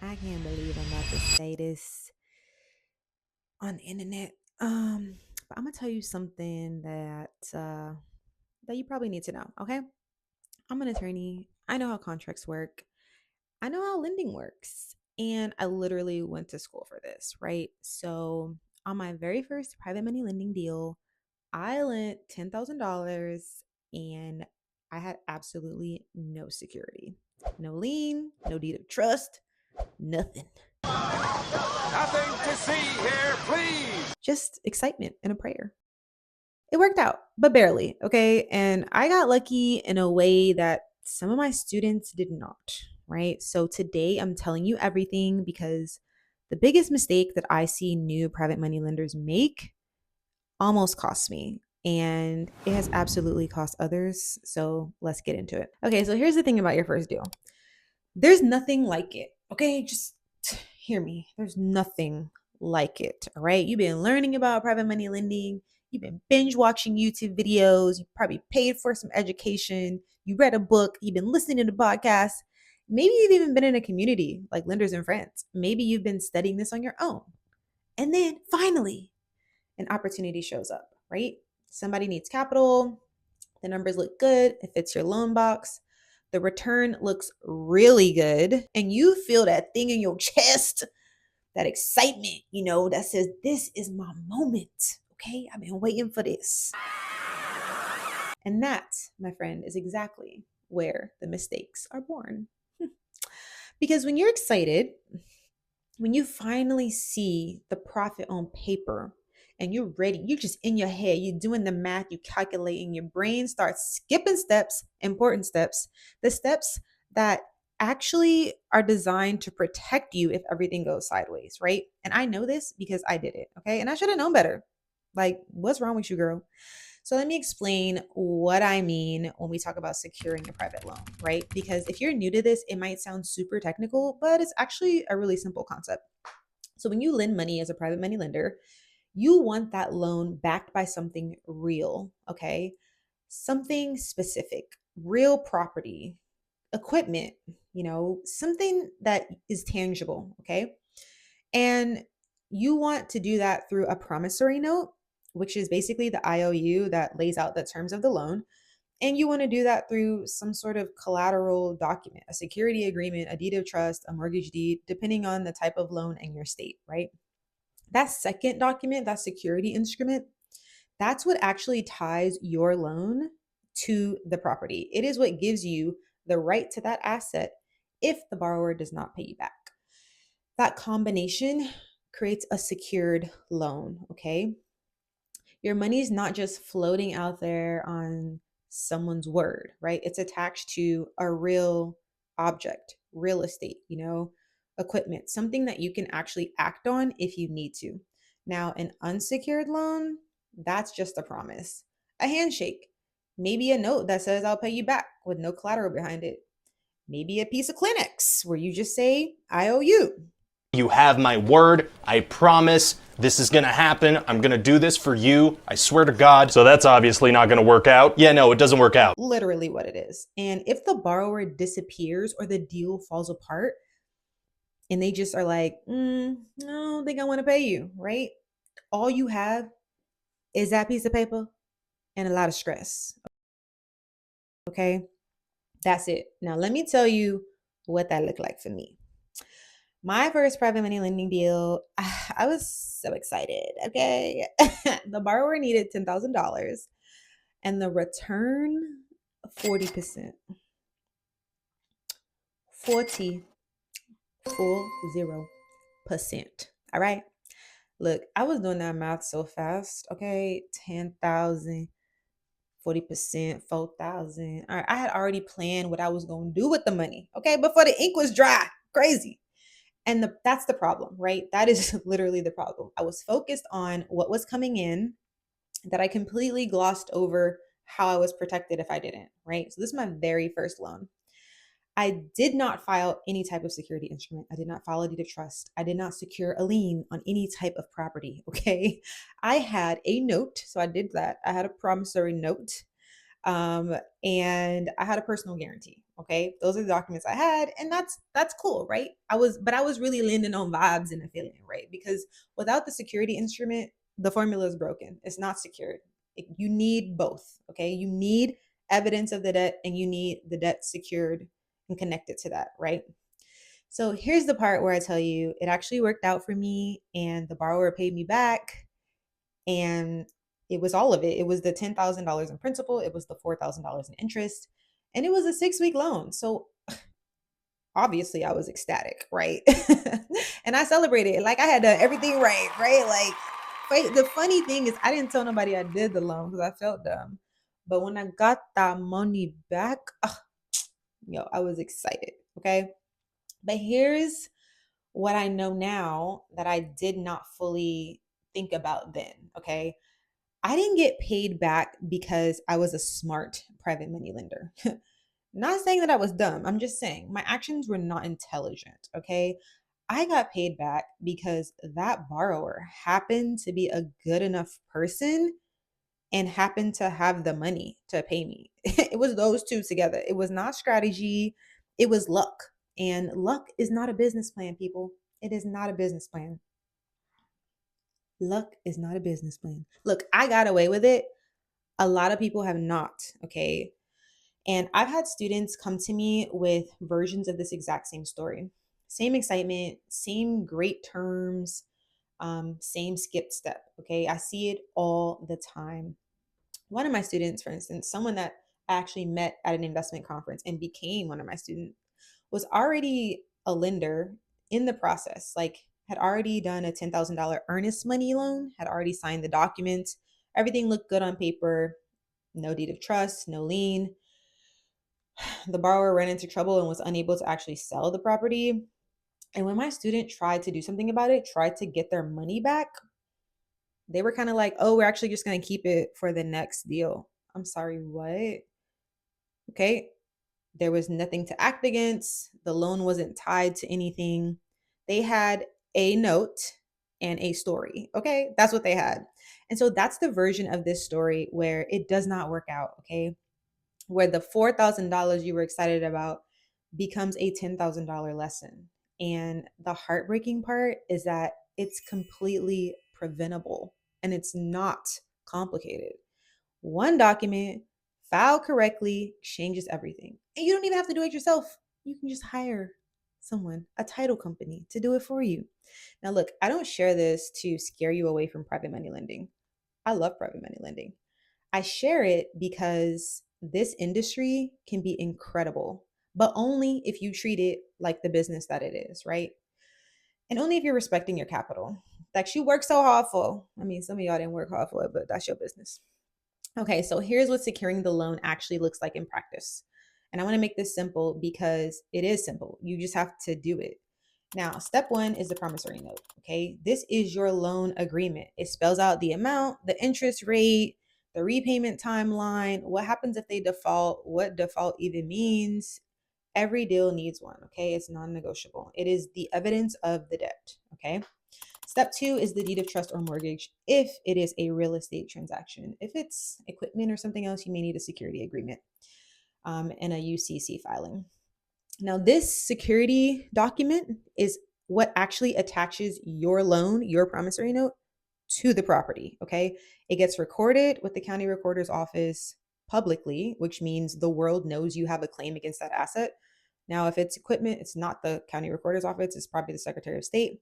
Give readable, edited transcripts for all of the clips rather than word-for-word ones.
I can't believe I'm about to say this on the internet. But I'm gonna tell you something that you probably need to know. Okay, I'm an attorney. I know how contracts work. I know how lending works, and I literally went to school for this. Right. So on my very first private money lending deal, I lent $10,000, and I had absolutely no security, no lien, no deed of trust, nothing. Nothing to see here, please. Just excitement and a prayer. It worked out, but barely, okay? And I got lucky in a way that some of my students did not, right? So today I'm telling you everything because the biggest mistake that I see new private money lenders make almost cost me. And it has absolutely cost others. So let's get into it. Okay, so here's the thing about your first deal. There's nothing like it. Okay, just hear me. There's nothing like it. All right. You've been learning about private money lending. You've been binge watching YouTube videos. You probably paid for some education. You read a book. You've been listening to podcasts. Maybe you've even been in a community like Lenders and Friends. Maybe you've been studying this on your own. And then finally, an opportunity shows up, right? Somebody needs capital. The numbers look good. It fits your loan box. The return looks really good. And you feel that thing in your chest, that excitement, that says, this is my moment. Okay. I've been waiting for this. And that, my friend, is exactly where the mistakes are born. Because when you're excited, when you finally see the profit on paper and you're ready, you're just in your head, you're doing the math, you're calculating, your brain starts skipping steps, important steps, the steps that actually are designed to protect you if everything goes sideways, right? And I know this because I did it, okay? And I should have known better. Like, what's wrong with you, girl? So let me explain what I mean when we talk about securing a private loan, right? Because if you're new to this, it might sound super technical, but it's actually a really simple concept. So when you lend money as a private money lender, you want that loan backed by something real, okay? Something specific, real property, equipment, something that is tangible, okay? And you want to do that through a promissory note, which is basically the IOU that lays out the terms of the loan. And you want to do that through some sort of collateral document, a security agreement, a deed of trust, a mortgage deed, depending on the type of loan and your state, right? That second document, that security instrument, that's what actually ties your loan to the property. It is what gives you the right to that asset if the borrower does not pay you back. That combination creates a secured loan, okay? Your money's not just floating out there on someone's word, right? It's attached to a real object, real estate, equipment, something that you can actually act on if you need to. Now, an unsecured loan, that's just a promise, a handshake, maybe a note that says I'll pay you back with no collateral behind it, maybe a piece of Kleenex where you just say, I owe you. You have my word. I promise this is gonna happen. I'm gonna do this for you. I swear to God. So that's obviously not gonna work out. Yeah, no, it doesn't work out. Literally what it is. And if the borrower disappears or the deal falls apart and they just are like, I don't think I want to pay you, right? All you have is that piece of paper and a lot of stress. Okay. That's it. Now, let me tell you what that looked like for me. My first private money lending deal, I was so excited. Okay. The borrower needed $10,000 and the return 40%. 40%. All right. Look, I was doing that math so fast. Okay. 10,000, 40%, 4,000. All right. I had already planned what I was going to do with the money. Okay. Before the ink was dry. Crazy. And that's the problem, right? That is literally the problem. I was focused on what was coming in that I completely glossed over how I was protected if I didn't, right? So this is my very first loan. I did not file any type of security instrument. I did not file a deed of trust. I did not secure a lien on any type of property. Okay. I had a note. So I did that. I had a promissory note. And I had a personal guarantee. Okay, those are the documents I had, and that's cool, right? I was really leaning on vibes and a feeling, right? Because without the security instrument, the formula is broken. It's not secured. You need both. Okay, you need evidence of the debt, and you need the debt secured and connected to that, right? So here's the part where I tell you it actually worked out for me, and the borrower paid me back, and it was all of it. It was the $10,000 in principal, it was the $4,000 in interest, and it was a 6-week loan. So obviously I was ecstatic, right? And I celebrated like I had done everything right, right? Like, wait, the funny thing is I didn't tell nobody I did the loan because I felt dumb. But when I got that money back, I was excited. Okay. But here's what I know now that I did not fully think about then. Okay. I didn't get paid back because I was a smart private money lender. Not saying that I was dumb. I'm just saying my actions were not intelligent. Okay. I got paid back because that borrower happened to be a good enough person and happened to have the money to pay me. It was those two together. It was not strategy, it was luck. And luck is not a business plan, people. It is not a business plan. Luck is not a business plan. Look, I got away with it. A lot of people have not, okay? And I've had students come to me with versions of this exact same story. Same excitement, same great terms, same skipped step, okay? I see it all the time. One of my students, for instance, someone that I actually met at an investment conference and became one of my students, was already a lender in the process, like had already done a $10,000 earnest money loan, had already signed the documents. Everything looked good on paper, no deed of trust, no lien. The borrower ran into trouble and was unable to actually sell the property. And when my student tried to do something about it, tried to get their money back, they were kind of like, oh, we're actually just going to keep it for the next deal. I'm sorry, what? Okay. There was nothing to act against. The loan wasn't tied to anything. They had a note and a story. Okay. That's what they had. And so that's the version of this story where it does not work out. Okay. Where the $4,000 you were excited about becomes a $10,000 lesson. And the heartbreaking part is that it's completely preventable and it's not complicated. One document filed correctly changes everything. And you don't even have to do it yourself. You can just hire someone, a title company, to do it for you. Now, look, I don't share this to scare you away from private money lending. I love private money lending. I share it because this industry can be incredible, but only if you treat it like the business that it is, right? And only if you're respecting your capital. Like you work so hard for. I mean, some of y'all didn't work hard for it, but that's your business. Okay, so here's what securing the loan actually looks like in practice. And I want to make this simple because it is simple. You just have to do it. Now, step one is the promissory note. Okay, this is your loan agreement. It spells out the amount, the interest rate, the repayment timeline, what happens if they default, what default even means. Every deal needs one. Okay, it's non negotiable. It is the evidence of the debt. Okay. Step two is the deed of trust or mortgage if it is a real estate transaction. If it's equipment or something else, you may need a security agreement and a UCC filing. Now, this security document is what actually attaches your loan, your promissory note, to the property. Okay. It gets recorded with the county recorder's office publicly, which means the world knows you have a claim against that asset. Now, if it's equipment, it's not the county recorder's office, it's probably the Secretary of State.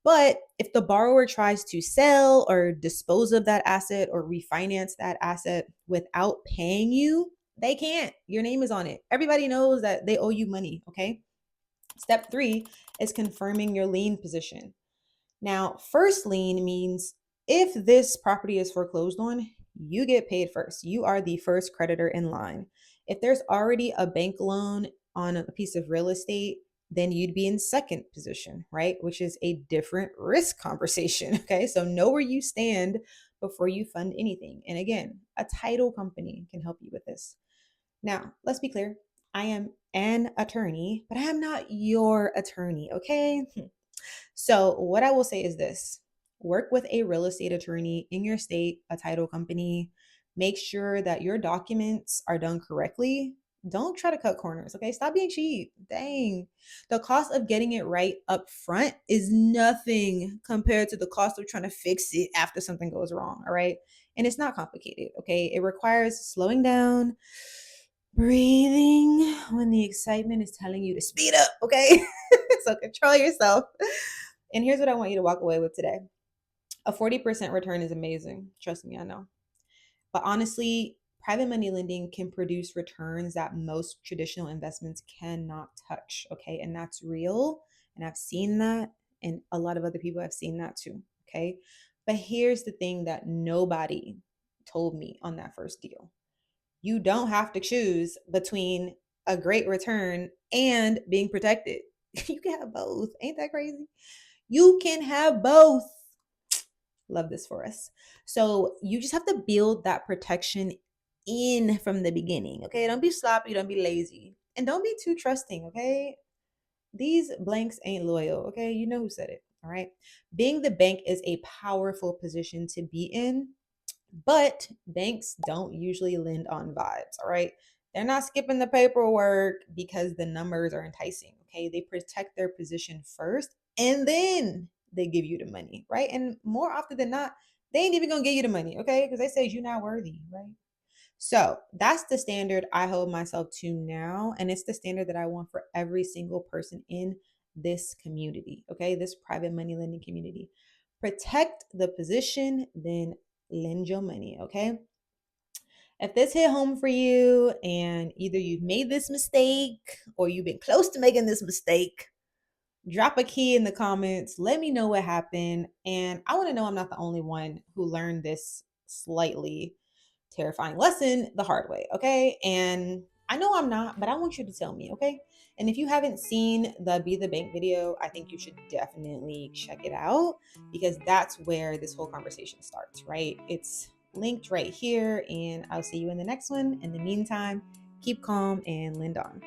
But if the borrower tries to sell or dispose of that asset or refinance that asset without paying you, they can't. Your name is on it. Everybody knows that they owe you money. Okay. Step three is confirming your lien position. Now, first lien means if this property is foreclosed on, you get paid first. You are the first creditor in line. If there's already a bank loan on a piece of real estate, then you'd be in second position, right? Which is a different risk conversation. Okay. So know where you stand before you fund anything. And again, a title company can help you with this. Now, let's be clear. I am an attorney, but I am not your attorney. Okay. So, what I will say is this: work with a real estate attorney in your state, a title company. Make sure that your documents are done correctly Don't try to cut corners, okay? Stop being cheap. Dang. The cost of getting it right up front is nothing compared to the cost of trying to fix it after something goes wrong, all right? And it's not complicated, okay? It requires slowing down, breathing when the excitement is telling you to speed up, okay? So control yourself. And here's what I want you to walk away with today. A 40% return is amazing. Trust me, I know. But honestly, private money lending can produce returns that most traditional investments cannot touch. Okay. And that's real. And I've seen that. And a lot of other people have seen that too. Okay. But here's the thing that nobody told me on that first deal: you don't have to choose between a great return and being protected. You can have both. Ain't that crazy? You can have both. Love this for us. So you just have to build that protection in from the beginning. Okay. Don't be sloppy. Don't be lazy. And don't be too trusting. Okay. These blanks ain't loyal. Okay. You know who said it. All right. Being the bank is a powerful position to be in, but banks don't usually lend on vibes. All right. They're not skipping the paperwork because the numbers are enticing. Okay. They protect their position first and then they give you the money. Right. And more often than not, they ain't even going to give you the money. Okay. Because they say you're not worthy. Right. So that's the standard I hold myself to now. And it's the standard that I want for every single person in this community. Okay. This private money lending community. Protect the position, then lend your money. Okay. If this hit home for you and either you've made this mistake or you've been close to making this mistake, drop a key in the comments. Let me know what happened. And I want to know I'm not the only one who learned this slightly terrifying lesson the hard way. Okay. And I know I'm not, but I want you to tell me. Okay. And if you haven't seen the Be the Bank video, I think you should definitely check it out because that's where this whole conversation starts, right? It's linked right here. And I'll see you in the next one. In the meantime, keep calm and lend on.